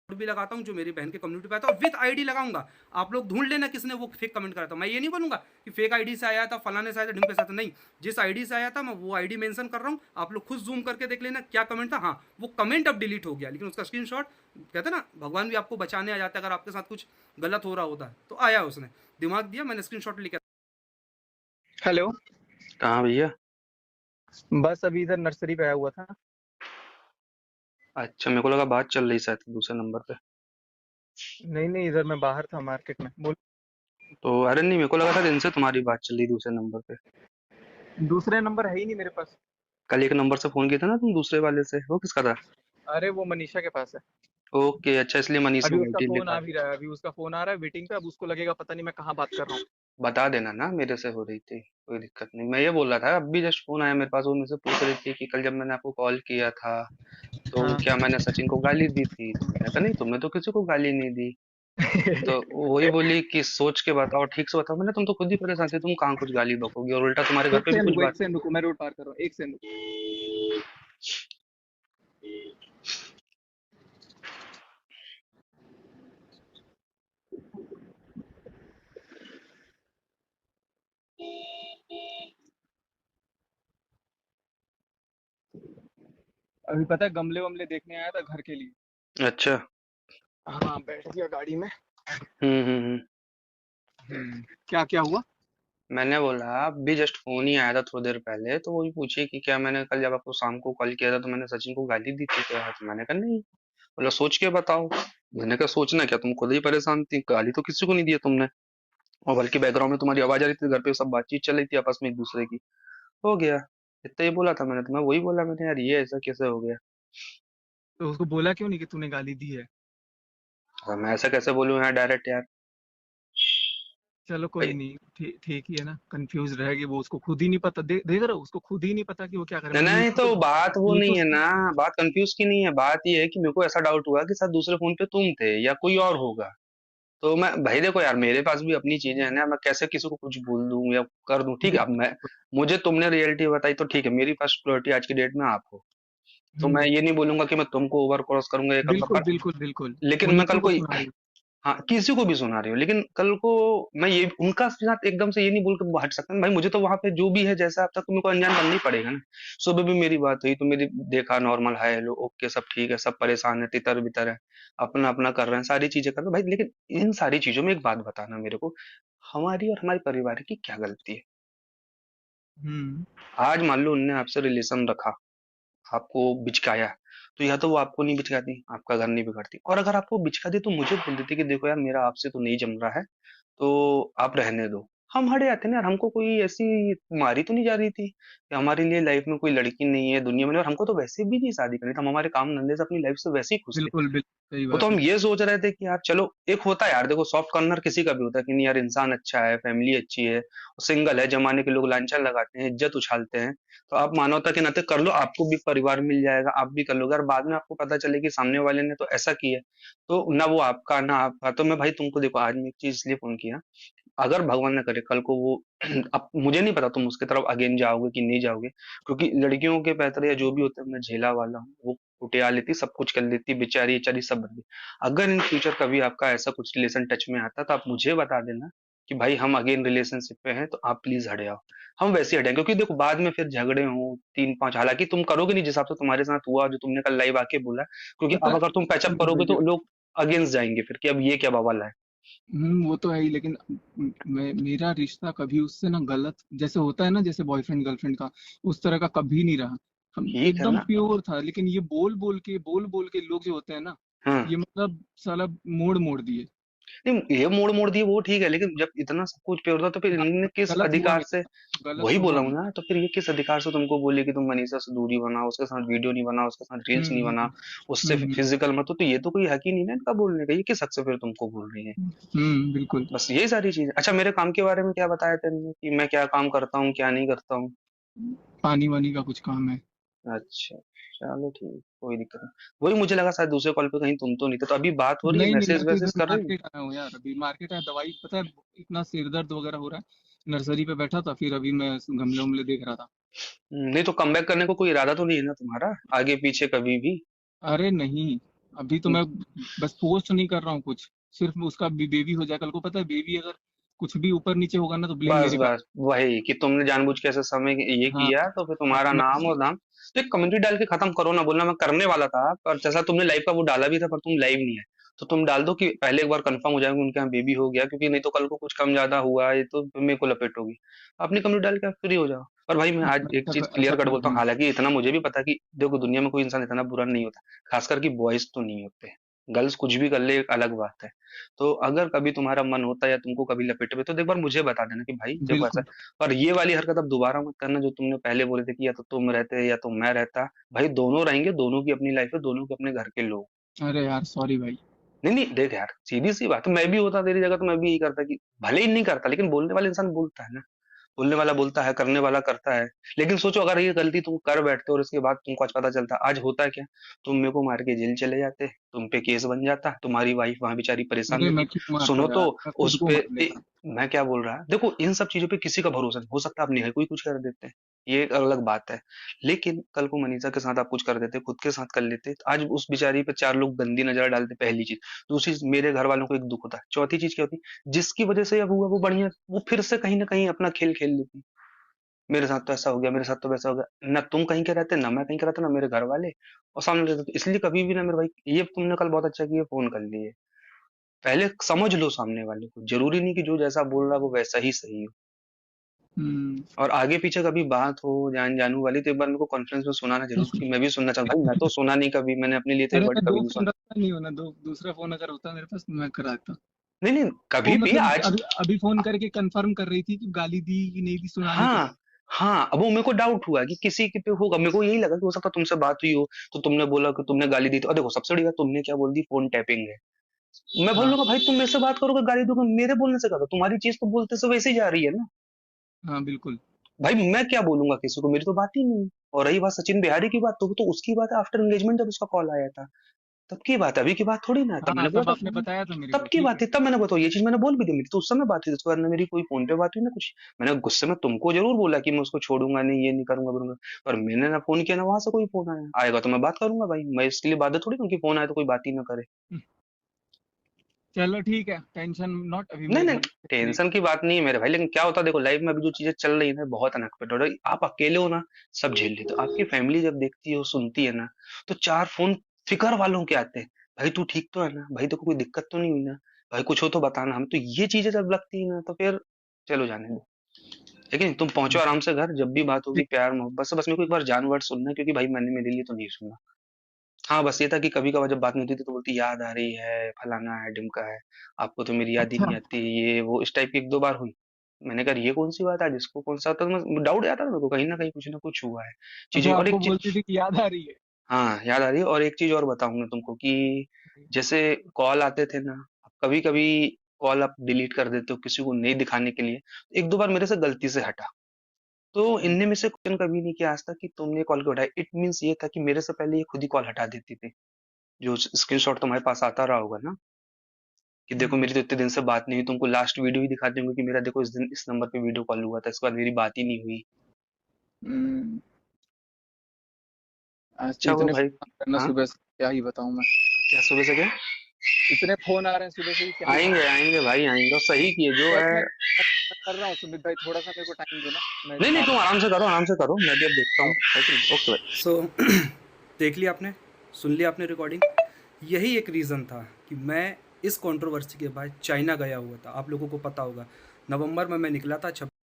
भी लगाता हूँ जो मेरी बहन के कम्युनिटी पे आता है, और विद आईडी लगाऊंगा। आप लोग ढूंढ लेना किसने वो फेक कमेंट करा था। मैं ये नहीं बोलूंगा कि फेक आईडी से आया था, फलाने से आया था, ढिमके से आया था, नहीं। जिस आईडी से आया था मैं वो आईडी मेंशन कर रहा हूँ, आप लोग खुद जूम करके देख लेना क्या कमेंट था। हाँ, वो कमेंट अब डिलीट हो गया, लेकिन उसका स्क्रीनशॉट, कहते हैं ना भगवान भी आपको बचाने आ जाता है अगर आपके साथ कुछ गलत हो रहा होता है तो। आया उसने, दिमाग दिया, मैंने स्क्रीनशॉट लिखा। हेलो। कहाँ भैया? बस अभी इधर नर्सरी पे आया हुआ था। अच्छा, मेरे को लगा बात चल रही शायद दूसरे नंबर पे। नहीं नहीं, इधर मैं बाहर था मार्केट में। बोल। तो अरे नहीं, मेरे को लगा था दिन से तुम्हारी बात चल रही दूसरे नंबर पे। दूसरे नंबर है ही नहीं मेरे पास। कल एक नंबर से फोन किया था ना तुम दूसरे वाले से, वो किसका था? अरे वो मनीषा के पास है। ओके, अच्छा, इसलिए मनीष अभी में उसका आईटी फोन लिखा आ था। भी रहा है, अभी उसका फोन आ रहा है वेटिंग पे। अब उसको लगेगा पता नहीं मैं कहाँ बात कर रहा हूँ। बता देना ना मेरे से हो रही थी, कोई दिक्कत नहीं। मैं ये बोल रहा था, अभी जस्ट फोन आया मेरे पास, वो मुझसे पूछ रही थी कि कल जब मैंने आपको कॉल किया था तो हाँ। क्या मैंने सचिन को गाली दी थी? तो मैंने कहा नहीं, तुमने तो किसी को गाली नहीं दी। तो वही बोली कि सोच के बताओ, ठीक से बताओ। मैंने, तुम तो खुद ही परेशान थे, तुम कहाँ कुछ गाली बकोगी, और उल्टा तुम्हारे घर एक पे भी सेकंड कुछ रुको, बात। एक सेकंड रुको, मैं रोड पार कर रहा हूँ, एक सेकंड रुको। अभी पता है गमले वमले देखने आया था घर के लिए। अच्छा। हाँ, बैठ गया गाड़ी में। हम्म। क्या क्या हुआ? मैंने बोला अभी जस्ट फोन ही आया था थोड़ी देर पहले, तो वही पूछे कि क्या मैंने कल जब आपको शाम को कॉल किया था तो मैंने सचिन को गाली दी थी क्या? तो मैंने कहा नहीं। बोला सोच के बताओ। मैंने कहा सोचना क्या, तुम खुद ही परेशान थी, गाली तो किसी को नहीं दी तुमने। और बल्कि बैकग्राउंड में तुम्हारी आवाज आ रही थी, घर पे सब बातचीत चल रही थी आपस में एक दूसरे की। हो गया। इतना ही बोला था मैंने, तो मैं वही बोला मैंने, यार ये ऐसा कैसे हो गया? तो उसको बोला क्यों नहीं कि तूने गाली दी है? अब मैं ऐसा कैसे बोलूं यार डायरेक्ट यार? चलो कोई भाई, नहीं, ठीक ठीक ही है ना। कंफ्यूज रहेगी वो, उसको खुद ही नहीं पता। देख रहे हो, उसको खुद ही नहीं पता कि वो क्या करे। मैं नहीं नीतू तो को बात वो नहीं नीतू है ना। बात कंफ्यूज की नहीं है, बात ये है कि मेरे को ऐसा डाउट हुआ कि शायद दूसरे फोन पे तुम थे या कोई और होगा। तो मैं भाई देखो यार, मेरे पास भी अपनी चीजें हैं ना, मैं कैसे किसी को कुछ बोल दूं या कर दूं? ठीक है, अब बिल्कुल मैं, बिल्कुल। मुझे तुमने रियलिटी बताई तो ठीक है, मेरी फर्स्ट प्रायोरिटी आज की डेट में आप हो। तो मैं हम्म। ये नहीं बोलूंगा कि मैं तुमको ओवर क्रॉस करूंगा, ये करूंगा, बिल्कुल पर बिल्कुल बिल्कुल। वो लेकिन मैं कल नीतू को को, सुना रही हाँ, किसी को भी सुना रही हूँ, लेकिन कल को मैं ये उनका साथ एकदम से ये नहीं बोल के वो हट सकता ना भाई। मुझे तो वहां पे जो भी है जैसा अब तक तो मेरे को अनजान बनना ही पड़ेगा ना। सुबह भी मेरी बात हुई तो मेरी देखा, नॉर्मल हाय हेलो ओके सब ठीक है, सब परेशान है, तितर बितर है, अपना अपना कर रहे हैं, सारी चीजें कर रहे हैं भाई। लेकिन इन सारी चीजों में एक बात बताना मेरे को, हमारी और हमारे परिवार की क्या गलती है? हम्म। आज मान लो उनने आपसे रिलेशन रखा, आपको बिचकाया, तो या तो वो आपको नहीं बिचकाती, आपका घर नहीं बिगड़ती, और अगर आपको बिचकाती तो मुझे बोल देती कि देखो यार मेरा आपसे तो नहीं जम रहा है, तो आप रहने दो। हम हट जाते ना यार, हमको कोई ऐसी मारी तो नहीं जा रही थी कि हमारे लिए लाइफ में कोई लड़की नहीं है दुनिया में, और हमको तो वैसे भी नहीं शादी करनी थी, हम हमारे काम धंधे से अपनी लाइफ से वैसे ही खुश थे। बिल्कुल बिल्कुल सही वो तो बात हम है। ये सोच रहे थे कि यार चलो, एक होता है यार, देखो सॉफ्ट कॉर्नर किसी का भी होता है कि नहीं यार इंसान अच्छा है, फैमिली अच्छी है, सिंगल है, जमाने के लोग लांछन लगाते हैं, इज्जत उछालते हैं, तो आप मानवता के नाते कर लो, आपको भी परिवार मिल जाएगा, आप भी कर लोगे, और बाद में आपको पता चले कि सामने वाले ने तो ऐसा किया, तो ना वो आपका ना आपका। तो मैं भाई तुमको देखो, आज मैं एक चीज इसलिए फोन किया, अगर भगवान ना करे कल को वो अब मुझे नहीं पता तुम उसके तरफ अगेन जाओगे कि नहीं जाओगे, क्योंकि लड़कियों के पैतरे या जो भी होते हैं मैं झेला वाला हूँ, वो कुटिया लेती, सब कुछ कर लेती, बेचारी बेचारी सब बंदी। अगर इन फ्यूचर कभी आपका ऐसा कुछ रिलेशन टच में आता तो आप मुझे बता देना कि भाई हम अगेन रिलेशनशिप पे हैं, तो आप प्लीज हट जाओ। हम वैसे हटें, क्योंकि देखो बाद में फिर झगड़े हों तीन पांच, हालांकि तुम करोगे नहीं जिस हिसाब से तुम्हारे साथ हुआ, जो तुमने कल लाइव आके बोला, क्योंकि पता अब है। अगर तुम पैचअप बिल्कुल करोगे तो बिल्कुल। लोग अगेंस्ट जाएंगे फिर कि अब ये क्या बवाल है। वो तो है ही, लेकिन मेरा रिश्ता कभी उससे ना गलत जैसे होता है ना, जैसे बॉयफ्रेंड गर्लफ्रेंड का, उस तरह का कभी नहीं रहा। हम ठीक है एकदम ना। प्योर था। लेकिन ये बोल बोल के लोग जो होते हैं ना, हाँ, ये मतलब साला मोड़ मोड़ दिए। नहीं ये मोड़ दिए वो ठीक है, लेकिन जब इतना सब कुछ पे होता तो फिर इन्होंने किस गलत हुआ अधिकार से? मेरे, गलत वही तो बोला हुआ हूँ मेरे। ना, तो फिर ये किस अधिकार से तुमको बोले कि तुम मनीषा से दूरी बनाओ, उसके साथ वीडियो नहीं बनाओ, उसके साथ रील्स नहीं बना, उससे हम्म। फिजिकल मत हो, तो ये तो कोई हक ही नहीं ना इनका बोलने का, ये किस हक से फिर तुमको बोल रही है? बिल्कुल। बस यही सारी चीज। अच्छा, मेरे काम के बारे में क्या बताया तेने कि मैं क्या काम करता हूँ क्या नहीं करता हूँ? पानी वानी का कुछ काम है। अच्छा, चलो ठीक, कोई दिक्कत नहीं। वही मुझे लगा शायद दूसरे कॉल पे कहीं तुम तो नहीं थे, तो अभी बात हो रही है, नहीं नहीं, मैं मैसेज तो वैसेज इधर कर रही हो? मार्केट आया हूँ यार। अभी मार्केट आया, दवाई पता है, इतना सिर दर्द वगैरह हो रहा है। नर्सरी पे बैठा था, फिर अभी मैं गमले उमले देख रहा था। नहीं तो कम बैक करने को कोई इरादा तो नहीं है ना तुम्हारा, आगे पीछे कभी भी? अरे नहीं, अभी तो मैं बस पोस्ट नहीं कर रहा हूँ कुछ, सिर्फ उसका बेबी हो जाए। कल को पता है बेबी अगर कुछ भी ऊपर नीचे होगा ना तो ब्लेम बस मेरे पे। बस वही कि तुमने जानबूझ के ऐसे समय ये हाँ किया तो फिर हाँ, तुम्हारा मैं नाम और दाम। तो एक कम्युनिटी डाल के खत्म करो ना, बोलना मैं करने वाला था, पर जैसा तुमने लाइव का वो डाला भी था पर तुम लाइव नहीं है, तो तुम डाल दो कि पहले एक बार कंफर्म हो जाएगा उनके यहाँ बेबी हो गया, क्योंकि नहीं तो कल को कुछ कम ज्यादा हुआ ये तो फिर मेरे को लपेट होगी। अपनी कम्युनिटी डाल के फ्री हो जाओ। और भाई मैं आज एक चीज ऐसा क्लियर कट कर बोलता हूँ, दूंगा। हालांकि इतना मुझे भी पता है कि देखो दुनिया में कोई इंसान इतना बुरा नहीं होता, खासकर कि बॉयज तो नहीं होते, गर्ल्स कुछ भी कर ले एक अलग बात है। तो अगर कभी तुम्हारा मन होता है या तुमको कभी लपेटे में, तो एक बार मुझे बता देना कि भाई देखो ऐसा बिल्कुल। है। और ये वाली हरकत अब दोबारा मत करना जो तुमने पहले बोले थे कि या तो तुम रहते या तो मैं रहता। भाई दोनों रहेंगे, दोनों की अपनी लाइफ है, दोनों के अपने घर के लोग। अरे यार सॉरी भाई। नहीं नहीं देख यार, सीधी सी बात है, मैं भी होता तेरी जगह तो मैं भी यही करता कि भले ही नहीं करता लेकिन बोलने वाला इंसान बोलता है ना। बोलने वाला बोलता है, करने वाला करता है। लेकिन सोचो अगर ये गलती तुम कर बैठते और इसके बाद तुमको आज पता चलता, आज होता है क्या, तुम मेरे को मार के जेल चले जाते, तुम पे केस बन जाता, तुम्हारी वाइफ वहां बेचारी परेशान अरे रहती। मैं क्यों मारता सुनो तो यार, मैं खुद उस को पे मार लेता। मैं क्या बोल रहा है, देखो इन सब चीजों पे किसी का भरोसा नहीं, हो सकता है आप नहीं कोई कुछ कर देते हैं, ये एक अलग बात है। लेकिन कल को मनीषा के साथ आप कुछ कर देते, खुद के साथ कर लेते, तो आज उस बेचारी पे चार लोग गंदी नजर डालते, पहली चीज। दूसरी चीज, मेरे घर वालों को एक दुख होता है। चौथी चीज क्या होती, जिसकी वजह से अब हुआ वो बढ़िया, वो फिर से कहीं ना कहीं अपना खेल खेल लेती। मेरे साथ तो ऐसा हो गया, मेरे साथ तो वैसा हो गया, ना तुम कहीं के रहते, ना मैं कहीं का रहता, ना मेरे घर वाले, और सामने रहते। तो इसलिए कभी भी ना मेरे भाई, ये तुमने कल बहुत अच्छा किया फोन कर लिए, पहले समझ लो सामने वाले को, जरूरी नहीं कि जो जैसा बोल रहा है वो वैसा ही सही हो। हम्म। और आगे पीछे कभी बात हो जान जानू वाली तो एक बार मेरे को कॉन्फ्रेंस में सुनाना जरूर, कि मैं भी सुनना चाहता हूँ। भाई मैं तो सुना नहीं कभी, मैंने अपने लिए तो एक अरे वर्ड मैं कभी दो नहीं फोन सुना। रखता नहीं हूँ ना, दो दूसरा फोन अगर होता मेरे पास तो मैं करा देता। नहीं नहीं वो कभी भी मतलब आज। अभी अभी फोन करके कंफर्म कर रही थी कि गाली दी कि नहीं दी, सुनाने के लिए। हाँ हाँ, अब वो मेरे को डाउट हुआ कि किसी के पे होगा, मेरे को यही लगा कि हो सकता है तुमसे बात हुई हो, तो तुमने बोला कि तुमने गाली दी थी। और देखो सबसे बड़ी बात तुमने क्या बोल दी, फोन टैपिंग है। मैं हाँ बोलूंगा भाई तुम मेरे से बात करोगे गाली दोगे, मेरे बोलने से कहा, तुम्हारी चीज तो बोलते से वैसे ही जा रही है ना। हाँ बिल्कुल। भाई मैं क्या बोलूंगा किसी को, मेरी तो बात ही नहीं है। और रही बात सचिन बिहारी की बात, तो उसकी बात है आफ्टर एंगेजमेंट जब उसका कॉल आया था, तब की बात है, अभी की बात थोड़ी ना है। तब हाँ मैंने बोला तब था आपने बताया था मेरे तब को, की ठीक बात है। थी, तब मैंने बताया ये चीज मैंने बोल भी दी, मेरी तो उस समय बात हुई थी, उसके बाद ना मेरी कोई फोन पे बात हुई ना कुछ। मैंने गुस्से में तुमको जरूर बोला कि मैं उसको छोड़ूंगा नहीं, ये नहीं करूंगा करूंगा। पर मैंने ना फोन किया ना वहां से कोई फोन आया, आएगा तो मैं बात करूंगा भाई, मैं इसके लिए बात थोड़ी क्योंकि फोन आया तो कोई बात ही ना करे। चलो ठीक है, टेंशन नॉट, अभी नहीं मैं नहीं घर फ्री। टेंशन की बात नहीं है मेरे भाई, लेकिन क्या होता है देखो लाइफ में अभी जो चीजें चल रही है ना बहुत अनएक्सपेक्टेड हो रही है। आप अकेले हो ना, सब झेल लेते हो, आपकी फैमिली जब देखती है सुनती है ना, तो चार फोन फिकर वालों के आते हैं। भाई तू ठीक तो है ना, भाई तेको कोई दिक्कत तो नहीं हुई ना, भाई कुछ हो तो बताना। हम तो ये चीजें जब लगती है ना तो फिर चलो जाने दो। लेकिन तुम पहुंचो आराम से घर, जब भी बात होगी ठीक। प्यार मोहब्बत से, बस मेरे को एक बार जान वर्ड सुनना है, क्योंकि भाई मैंने मेरे लिए तो नहीं सुना। हाँ बस ये था कि कभी कभार जब बात नहीं होती थी तो बोलती याद आ रही है, फलाना है ढिमका है, आपको तो मेरी याद ही अच्छा। नहीं आती, ये वो इस टाइप की एक दो बार हुई। मैंने कहा ये कौन सी बात है, जिसको कौन सा, तो डाउट आता था मेरे को कहीं ना कुछ हुआ है चीजें। अच्छा और आपको एक बोलती चीज, थी कि याद आ रही है। हाँ याद आ रही है, और एक चीज और बताऊंगा तुमको कि जैसे कॉल आते थे ना, कभी कभी कॉल आप डिलीट कर देते हो किसी को नहीं दिखाने के लिए, एक दो बार मेरे से गलती से हटा। तो इनने में से क्वेश्चन कभी नहीं किया आज तक कि तुमने कॉल क्यों उठाया, इट मीन्स ये था कि मेरे से पहले ये खुद ही कॉल हटा देती थी। जो स्क्रीनशॉट तुम्हारे पास आता रहा होगा ना, कि देखो हम्म। मेरी तो इतने दिन से बात नहीं हुई, तुमको लास्ट वीडियो ही दिखा दूंगा कि मेरा देखो इस दिन इस नंबर पे वीडियो कॉल हुआ था, इसके बाद मेरी बात ही नहीं हुई। हम्म। आज तो अच्छा हुआ इतने भाई। फोन करना हाँ सुबह से, क्या ही बताऊं मैं। क्या सुबह से क्या, इतने फोन आ रहे हैं सुबह से कि क्या ही आएंगे बताऊं। आएंगे भाई आएंगे, और सही किए जो चल है। मैं कर रहा हूँ सुमित भाई, थोड़ा सा मेरे को टाइम दो ना, मैं नहीं नहीं बात तुम करता आराम से करो, आराम से करो, मैं भी अब देखता हूँ। हूँ। ओके भाई। सो देख लिया आपने, सुन लिया आपने रिकॉर्डिंग। यही एक रीज़न था कि मैं इस कंट्रोवर्सी के बाद चाइना गया हुआ था। आप लोगों को पता होगा नवंबर में मैं निकला था।